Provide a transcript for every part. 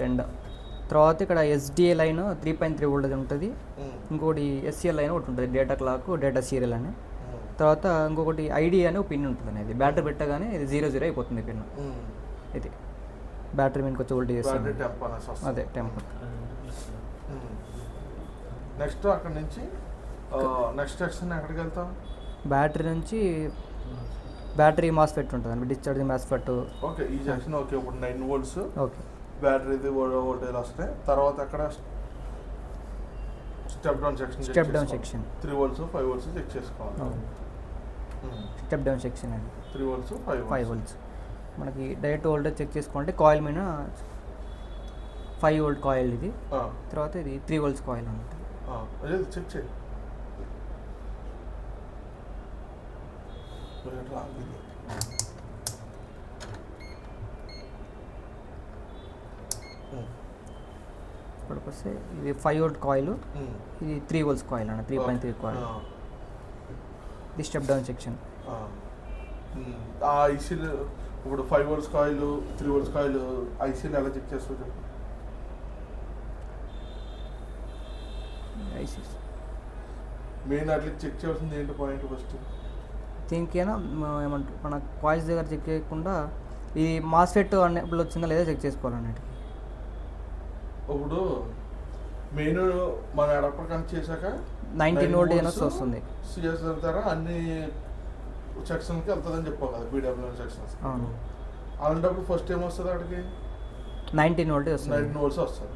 రెండు. తర్వాత ఇక్కడ ఎస్డిఏ లైన్ 3.3 వోల్టేజ్ ఉంటుంది. ఇంకొకటి ఎస్సిఎల్ లైన్ ఒకటి ఉంటుంది, డేటా క్లాక్, డేటా సీరియల్ అని. తర్వాత ఇంకొకటి ఐడి అని ఒక పిన్ ఉంటుంది అనేది. బ్యాటరీ పెట్టగానే ఇది 0 అయిపోతుంది పిన్. ఇది బ్యాటరీ మీదకి వచ్చి వోల్టేజ్ అదే టెంపర్. నెక్స్ట్ అక్కడ నుంచి నెక్స్ట్ సెక్షన్ ఎక్కడికి వెళ్తాం? బ్యాటరీ నుంచి బ్యాటరీ మాస్ఫెట్ ఉంటుంది, డిశ్చార్జింగ్ మాస్ఫెట్. ఓకే, ఈ సెక్షన్ ఓకే. ఇప్పుడు 9 volts ఓకే, బ్యాటరీది వోల్టేజ్ వస్తాయి. తర్వాత అక్కడ step down section 3 volts 5 volts check చేసుకోవాలి. స్టెప్ డౌన్ సెక్షన్ అది 3 volts 5 volts. మనకి డైరెక్ట్ వోల్టేజ్ చెక్ చేసుకోవాలంటే కాయిల్ మీద 5 volt కాయిల్ ఇది. తర్వాత ఇది 3 volts కాయిల్ ఉంటుంది. అదే చెక్ చేయి. ఇక్కడికి వస్తే ఇది 5 volt కాయిల్, ఇది 3 volts కాయిల్ అన్న, 3.3 కాయిల్. ఇది స్టెప్ డౌన్ సెక్షన్. ఐసీలు ఇప్పుడు 5 volts కాయిల్ 3 volts కాయిల్ ఐసీలు ఎలా చెక్ చేస్తావు చెప్పు? ఐసీస్ మెయిన్ అట్లా చెక్ చేయాల్సింది ఏంటి పాయింట్? ఫస్ట్ దీనికైనా ఏమంటారు, మన కాయిల్స్ దగ్గర చెక్ చేయకుండా ఈ మాస్ఫెట్ అన్నప్పుడు వచ్చిందా లేదా చెక్ చేసుకోవాలన్నట్టు. ఇప్పుడు మెయిన్ మన అడాప్టర్ కనెక్ట్ చేశాక 19 volt వస్తుంది. సిఎస్ వెళ్తారా అన్ని సెక్షన్కి వెళ్తుందని చెప్పావు కదా, బీడబ్ల్యూఎన్ సెక్షన్స్. అవును, అలాంటప్పుడు ఫస్ట్ ఏం వస్తుంది అక్కడికి? 19 volt వస్తుంది. 9 volts వస్తుంది.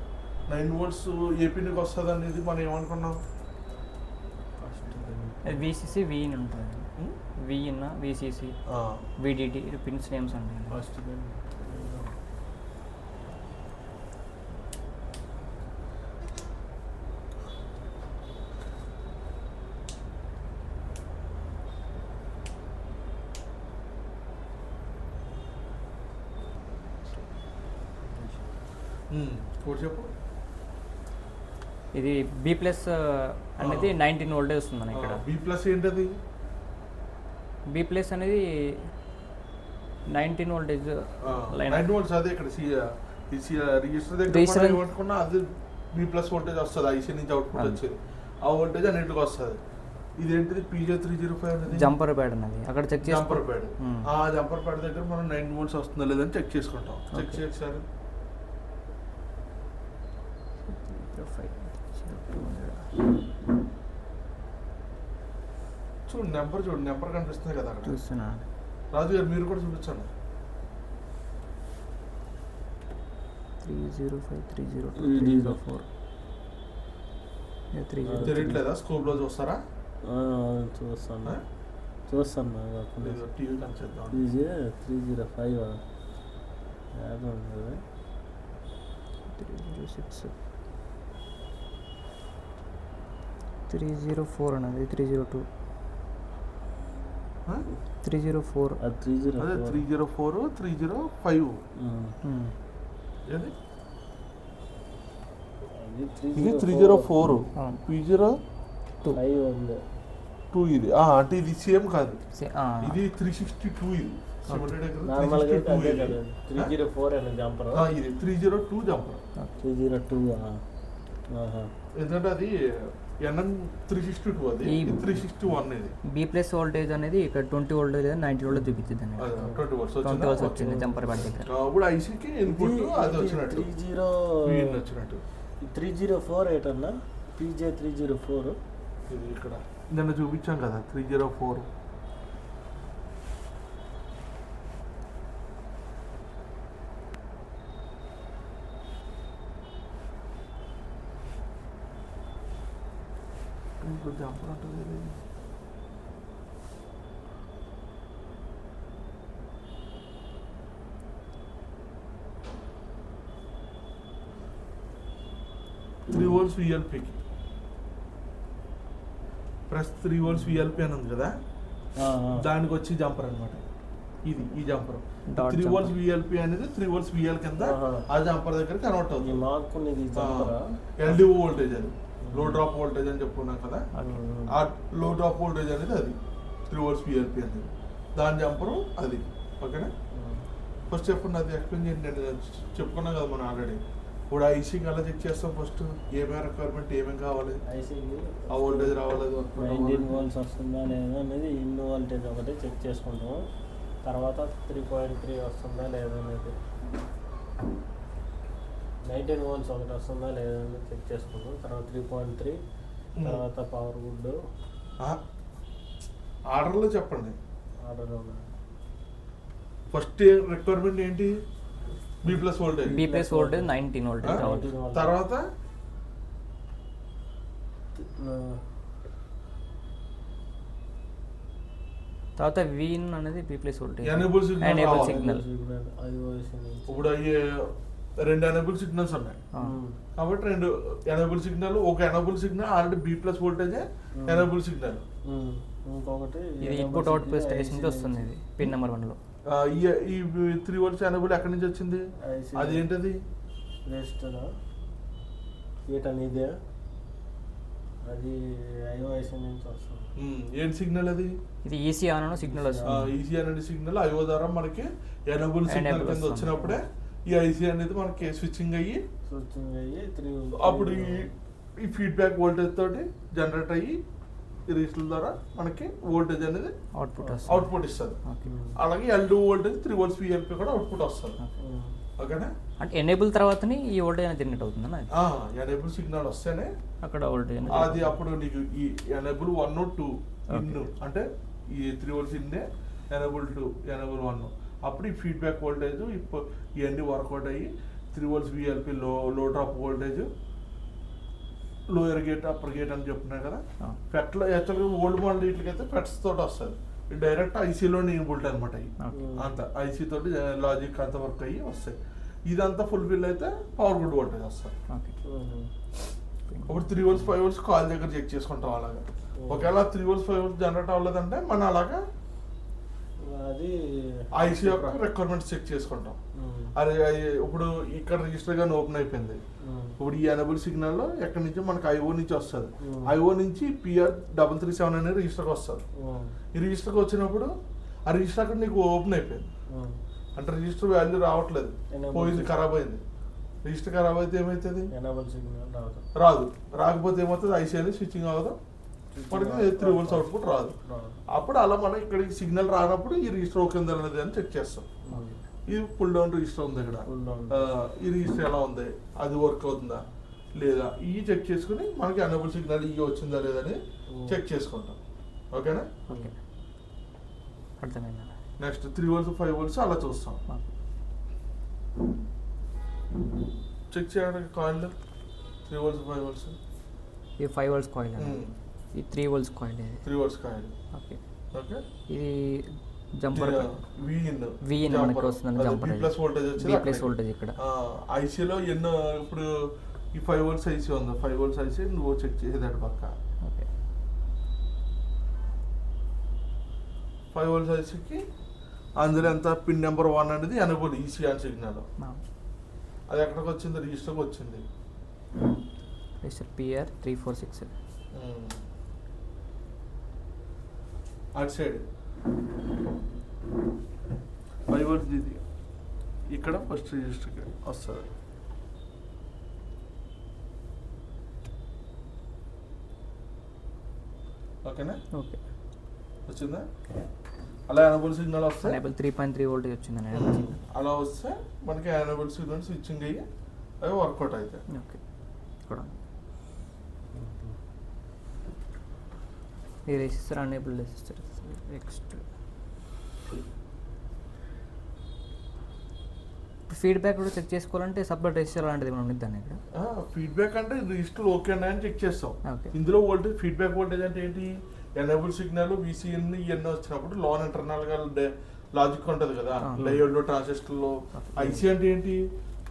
9 volts ఏ పిన్కి వస్తుంది అనేది మనం ఏమనుకున్నాం? విసిసి విఇన్ ఉంటుంది, విఇన్ విసిసి విడిటి పిన్స్ నేమ్స్ అండి. ఫస్ట్ చెప్పు. ఇది బి ప్లస్ అనేది 19 volt వస్తుంది మన ఇక్కడ. బి ప్లస్ ఏంటది? బి ప్లస్ అనేది 19 voltage లైన్. 9 volts అదే ఇక్కడ రిజిస్టర్ దగ్గర ఏమనుకున్నా అది బి ప్లస్ వోల్టేజ్ వస్తుంది, ఐసీ నుంచి అవుట్పుట్ వచ్చేది. ఆ వోల్టేజ్ అన్నింటికి వస్తుంది. ఇదేంటిది? PJ305 అనేది జంపర్ ప్యాడ్ అనేది అక్కడ చెక్ చేసి, జంపర్ ప్యాడ్. ఆ జంపర్ ప్యాడ్ దగ్గర మనం 9 volts వస్తుందా లేదని చెక్ చేసుకుంటాం. చెక్ చేసారు చూడు, నెంబర్ కనిపిస్తుంది కదా అక్కడ. చూస్తున్నా రాజు గారు, మీరు కూడా చూపించండి. 305 302 304 తెలియట్లేదా? స్కోప్ లో చూస్తారా? చూస్తాను టీవీ కనెక్ట్ చేద్దాం. 305 306 304 అనేది 302 304 అదే 304 305 ఇది 304 PJ2 ఇది. అంటే ఇది సేమ్ కాదు, ఇది 362. ఇది 304 అనే జంపర్. ఇది 302 జంపర్. 302 ఎందుకంటే అది NM 362 అది 361 ఇది. బి ప్లస్ వోల్టేజ్ అనేది ఇక్కడ 20 volt లేదా 90 volt చూపించింది అండి. 20 volts వచ్చింది జంపర్ ప్యాడ్ దగ్గర. ఇప్పుడు ఐసీకి ఇన్పుట్ అది వచ్చినట్టు 304 ఏంటన్నా? PJ304 ఇది ఇక్కడ నిన్న చూపించాం కదా 304. జంపర్ ఉంటుంది. 3 volts VLPకి ప్లస్ 3 volts VLP అని ఉంది కదా, దానికి వచ్చి జంపర్ అనమాట ఇది. ఈ జంపర్ 3 volts VLP అనేది 3 volts VL కింద ఆ జంపర్ దగ్గర కన్వర్ట్ అవుతుంది. LDO వోల్టేజ్ అది లో డ్రాప్ వోల్టేజ్ అని చెప్పుకున్నాం కదా, ఆ లో డ్రాప్ వోల్టేజ్ అనేది అది 3 volts VLP అనేది దాని జంపరు అది. ఓకేనా? ఫస్ట్ చెప్పండి, అది ఎక్స్ప్లెయిన్ చేయండి. చెప్పుకున్నాం కదా మనం ఆల్రెడీ. ఇప్పుడు ఐసీకి ఎలా చెక్ చేస్తాం ఫస్ట్ ఏమేమి రిక్వైర్మెంట్ ఏమేమి కావాలి ఐసీకి ఆ వోల్టేజ్ రావాలి 19 వోల్ట్స్ వస్తుందా లేదా అనేది ఇన్ వోల్టేజ్ ఒకటి చెక్ చేసుకుంటాము. తర్వాత 3.3 వస్తుందా లేదా అనేది 19 వోల్ట్స్ ఒకటి వస్తుందా లేదా అనేది చెక్ చేసుకుంటాం. తర్వాత 3.3 తర్వాత పవర్ గుడ్ ఆర్డర్లో చెప్పండి. ఆర్డర్ ఫస్ట్ రిక్వైర్మెంట్ ఏంటి? B plus voltage. B plus voltage 19 voltage రావాలి. తర్వాత తర్వాత విన్ అనేది B plus voltage enable signal enable రావాలి. సిగ్నల్. ఇప్పుడు అయ్యే 2 ఎనేబుల్ సిగ్నల్స్ ఉన్నాయి కాబట్టి 2 ఎనేబుల్ సిగ్నల్. ఒక enable signal already B plus voltage enable signal. ఇంకొకటి ఇది ఇన్పుట్ అవుట్పుట్ స్టేషన్ నుంచి వస్తుంది. ఇది పిన్ నెంబర్ 1 లో ఈ 3 వోల్ట్స్ ఎనేబుల్ ఎక్కడి నుంచి వచ్చింది? అది ఏంటది? రెజిస్టరా ఏటని ఇదే అది ఐఓఎస్ నుంచి వస్తుంది. ఏంటి సిగ్నల్ అది? ఇది ఈసీ ఆన్ అన్న సిగ్నల్ వస్తుంది. ఈసీ అనేది సిగ్నల్ ఐఓ ద్వారా మనకి ఎనేబుల్ సిగ్నల్ కింద వచ్చినప్పుడే ఈ ఐసీ అనేది మనకి స్విచ్చింగ్ అయ్యి అప్పుడు ఈ ఫీడ్బ్యాక్ వోల్టేజ్ తోటి జనరేట్ అయ్యి ఈ రిజిస్టర్ ద్వారా మనకి వోల్టేజ్ అనేది అవుట్పుట్ ఇస్తుంది. అలాగే L2 వోల్టేజ్ 3 వోల్ట్స్ VLP కూడా అవుట్పుట్ వస్తుంది. ఓకేనా? అంటే ఎనేబుల్ తర్వాతనే ఈ వోల్టేజ్ అనేది జనరేట్ అవుతుందా? ఎనేబుల్ సిగ్నల్ వస్తేనే అక్కడ వోల్టేజ్ అది అప్పుడు నీకు ఈ ఎనేబుల్ 1 2 ఇన్ అంటే ఈ 3 వోల్ట్స్ ఇన్నే ఎనేబుల్ 2 ఎనేబుల్ 1 అప్పుడు ఈ ఫీడ్బ్యాక్ వోల్టేజ్ ఇవన్నీ వర్కౌట్ అయ్యి 3 వోల్ట్స్ VLP లో drop voltage lower gate upper gate అని చెప్తున్నాయి కదా. ఫెట్లో యాక్చువల్గా ఓల్డ్ మోడల్ వీటికైతే ఫెట్స్ తోటి వస్తుంది. డైరెక్ట్ ఐసీలోనే ఇన్బుల్ట్ అనమాట. అంత ఐసీ తోటి లాజిక్ అంత వర్క్ అయ్యి వస్తాయి. ఇదంతా ఫుల్ఫిల్ అయితే పవర్ గుడ్ వోల్టేజ్ వస్తుంది. ఇప్పుడు 3 వోల్ట్స్ 5 వోల్ట్స్ కాల్ దగ్గర చెక్ చేసుకుంటాం. అలాగా ఒకవేళ 3 వోల్ట్స్ 5 వోల్ట్స్ జనరేట్ అవ్వలేదంటే మనం అలాగా అది ఐసీ యొక్క రిక్వైర్మెంట్స్ చెక్ చేసుకుంటాం. అరే ఇప్పుడు ఇక్కడ రిజిస్టర్ గానీ ఓపెన్ అయిపోయింది. ఇప్పుడు ఈ ఎనేబుల్ సిగ్నల్ ఎక్కడి నుంచి మనకి ఐఓ నుంచి వస్తుంది. ఐఓ నుంచి PR337 అనే రిజిస్టర్కి వస్తుంది. ఈ రిజిస్టర్కి వచ్చినప్పుడు ఆ రిజిస్టర్ అక్కడ నీకు ఓపెన్ అయిపోయింది అంటే రిజిస్టర్ వాల్యూ రావట్లేదు, పోయింది, ఖరాబ్ అయింది. రిజిస్టర్ ఖరాబ్ అయితే ఏమవుతుంది? రాదు. రాకపోతే ఏమవుతుంది? ఐసీ అనేది స్విచ్చింగ్ అవ్వదు, మనకి 3 వోల్ట్స్ అవుట్పుట్ రాదు. అప్పుడు అలా మనం ఇక్కడికి సిగ్నల్ రానప్పుడు ఈ రిజిస్టర్ ఓకే ఉందా అనేది అని చెక్ చేస్తాం. ఇది పుల్ డౌన్ రిజిస్టర్ ఉంది ఇక్కడ. ఈ రిజిస్టర్ ఎలా ఉంది, అది వర్క్ అవుతుందా లేదా ఇవి చెక్ చేసుకుని మనకి ఎనేబుల్ సిగ్నల్ ఇవి వచ్చిందా లేదా అని చెక్ చేసుకుంటాం. ఓకేనా? నెక్స్ట్ 3 వోల్ట్స్ 5 వోల్ట్స్ అలా చూస్తాం. చెక్ చేయడానికి కాయిల్ 3 వోల్ట్స్ 5 వోల్ట్స్. ఇది 5 వోల్ట్స్ కాయిల్, ఈ 3 volts coil. 3 volts coil. Okay. Okay. ఇది జంపర్ విఇన్ మనకి వస్తుంది. జంపర్ బి ప్లస్ వోల్టేజ్ వచ్చింది. బి ప్లస్ వోల్టేజ్ ఇక్కడ ఐసీలో ఎన్నో ఇప్పుడు ఈ 5 వోల్ట్స్ ఐసీ ఉంది. 5 వోల్ట్స్ ఐసీ నువ్వు చెక్ చేసేదాడు పక్క. ఓకే. 5 వోల్ట్స్ ఐసీకి అందులో ఎంత పిన్ నెంబర్ 1 అనేది ఎనేబుల్ ఈసీ ఆన్ సిగ్నల్. అది ఎక్కడికి వచ్చింది? రిజిస్టర్కి వచ్చింది. రిజిస్టర్ PR346 అటు సైడ్ 5 వోల్ట్స్ ఇది ఇక్కడ ఫస్ట్ రిజిస్టర్కి వస్తుంది. ఓకేనా? ఓకే. వచ్చిందా? అలా ఎనేబుల్ సిగ్నల్ వస్తే ఎనేబుల్ 3.3 వోల్టేజ్ వచ్చిందని అలా వస్తే మనకి ఎనేబుల్ సిగ్నల్ స్విచ్చింగ్ అయ్యి అవి వర్కౌట్ అవుతాయి. ఓకే. ఇక్కడ ఈ resistor unable resistor next feedback కూడా చెక్ చేసుకోవాలంటే సపరేట్ రెసిస్టర్ లాంటిది మనం ఉండిద్దాన్ని ఇక్కడ. ఫీడ్బ్యాక్ అంటే రిజిస్టర్ ఓకే అని చెక్ చేస్తాం. ఓకే. ఇందులో వోల్టేజ్ ఫీడ్బ్యాక్ వోల్టేజ్ అంటే ఏంటి? ఎనేబుల్ సిగ్నల్ VCN ఇవన్నీ వచ్చినప్పుడు లోన్ ఇంటర్నల్ గా లాజిక్ ఉంటుంది కదా, డయోడ్లు ట్రాన్సిస్టర్లు. ఐసీ అంటే ఏంటి?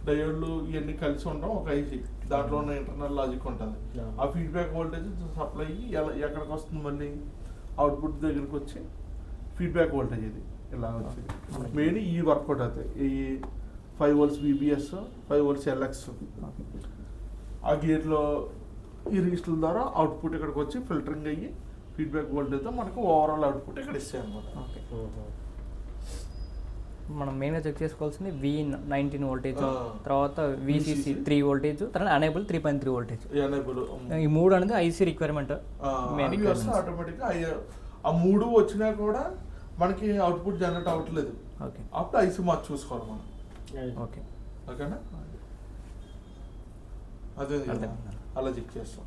డయోడ్లు ఇవన్నీ కలిసి ఉండడం ఒక ఐసీ, దాంట్లో ఉన్న ఇంటర్నల్ లాజిక్ ఉంటుంది. ఆ ఫీడ్బ్యాక్ వోల్టేజ్ సప్లై ఎక్కడికి వస్తుంది? మళ్ళీ అవుట్పుట్ దగ్గరికి వచ్చి ఫీడ్బ్యాక్ వోల్టేజ్ ఇది ఇలా వచ్చింది. మెయిన్ ఈ వర్కౌట్ అవుతాయి. ఈ 5 వోల్ట్స్ VBS, 5 వోల్ట్స్ LX. ఆ గేట్లో ఈ రిజిస్టర్ ద్వారా అవుట్పుట్ ఇక్కడికి వచ్చి ఫిల్టరింగ్ అయ్యి ఫీడ్బ్యాక్ వోల్టేజ్తో మనకు ఓవరాల్ అవుట్పుట్ ఇక్కడ ఇస్తాయి అన్నమాట. ఓకే. మనం మెయిన్గా చెక్ చేసుకోవాల్సింది V19 వోల్టేజ్, ఆ. తర్వాత VCC 3 వోల్టేజ్, తర్వాత అనేబుల్ 3.3 వోల్టేజ్. ఎనేబుల్ ఈ మూడు అనేది ఐసీ రిక్వైర్మెంట్. అవి వస్తే ఆటోమేటిక్గా ఆ మూడు వచ్చినా కూడా మనకి అవుట్పుట్ జనరేట్ అవ్వట్లేదు. ఓకే అప్పుడు ఐసీ మార్చి చూసుకోవాలి మనం. ఓకే ఓకేనా? అదే అర్థమైంది. అలా చెక్ చేస్తాం.